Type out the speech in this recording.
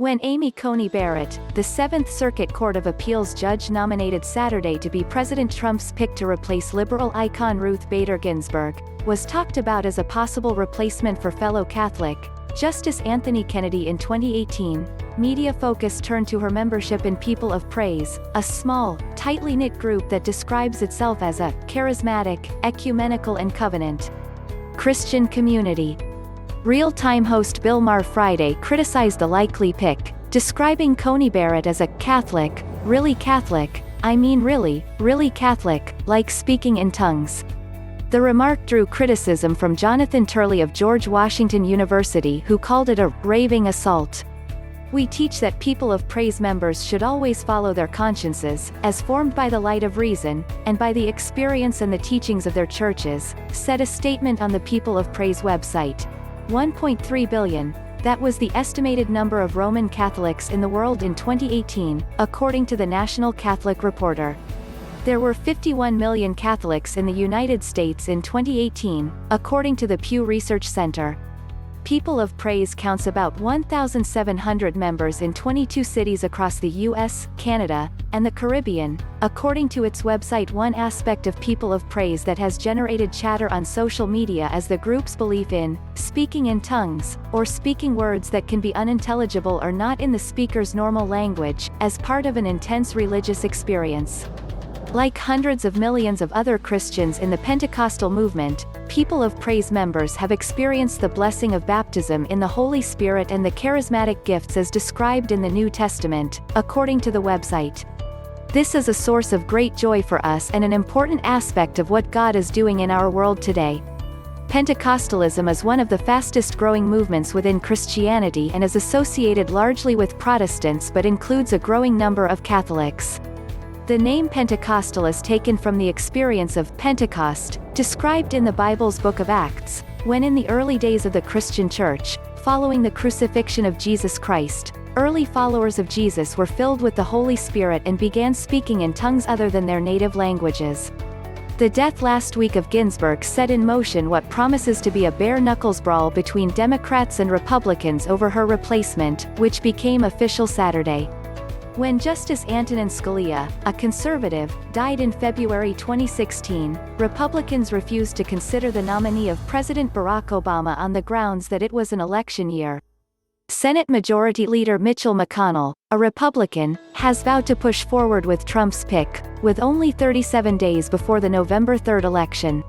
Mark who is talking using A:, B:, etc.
A: When Amy Coney Barrett, the Seventh Circuit Court of Appeals judge nominated Saturday to be President Trump's pick to replace liberal icon Ruth Bader Ginsburg, was talked about as a possible replacement for fellow Catholic Justice Anthony Kennedy in 2018, media focus turned to her membership in People of Praise, a small, tightly knit group that describes itself as a charismatic, ecumenical and covenant Christian community. Real-time host Bill Maher Friday criticized the likely pick, describing Coney Barrett as a Catholic, really Catholic, like speaking in tongues. The remark drew criticism from Jonathan Turley of George Washington University, who called it a raving assault. "We teach that People of Praise members should always follow their consciences, as formed by the light of reason, and by the experience and the teachings of their churches," said a statement on the People of Praise website. 1.3 billion, that was the estimated number of Roman Catholics in the world in 2018, according to the National Catholic Reporter. There were 51 million Catholics in the United States in 2018, according to the Pew Research Center. People of Praise counts about 1,700 members in 22 cities across the U.S., Canada, and the Caribbean, according to its website. One aspect of People of Praise that has generated chatter on social media is the group's belief in speaking in tongues, or speaking words that can be unintelligible or not in the speaker's normal language, as part of an intense religious experience. Like hundreds of millions of other Christians in the Pentecostal movement, People of Praise members have experienced the blessing of baptism in the Holy Spirit and the charismatic gifts as described in the New Testament, according to the website. "This is a source of great joy for us and an important aspect of what God is doing in our world today." Pentecostalism is one of the fastest-growing movements within Christianity and is associated largely with Protestants but includes a growing number of Catholics. The name Pentecostal is taken from the experience of Pentecost, described in the Bible's Book of Acts, when in the early days of the Christian Church, following the crucifixion of Jesus Christ, early followers of Jesus were filled with the Holy Spirit and began speaking in tongues other than their native languages. The death last week of Ginsburg set in motion what promises to be a bare-knuckles brawl between Democrats and Republicans over her replacement, which became official Saturday. When Justice Antonin Scalia, a conservative, died in February 2016, Republicans refused to consider the nominee of President Barack Obama on the grounds that it was an election year. Senate Majority Leader Mitch McConnell, a Republican, has vowed to push forward with Trump's pick, with only 37 days before the November 3 election.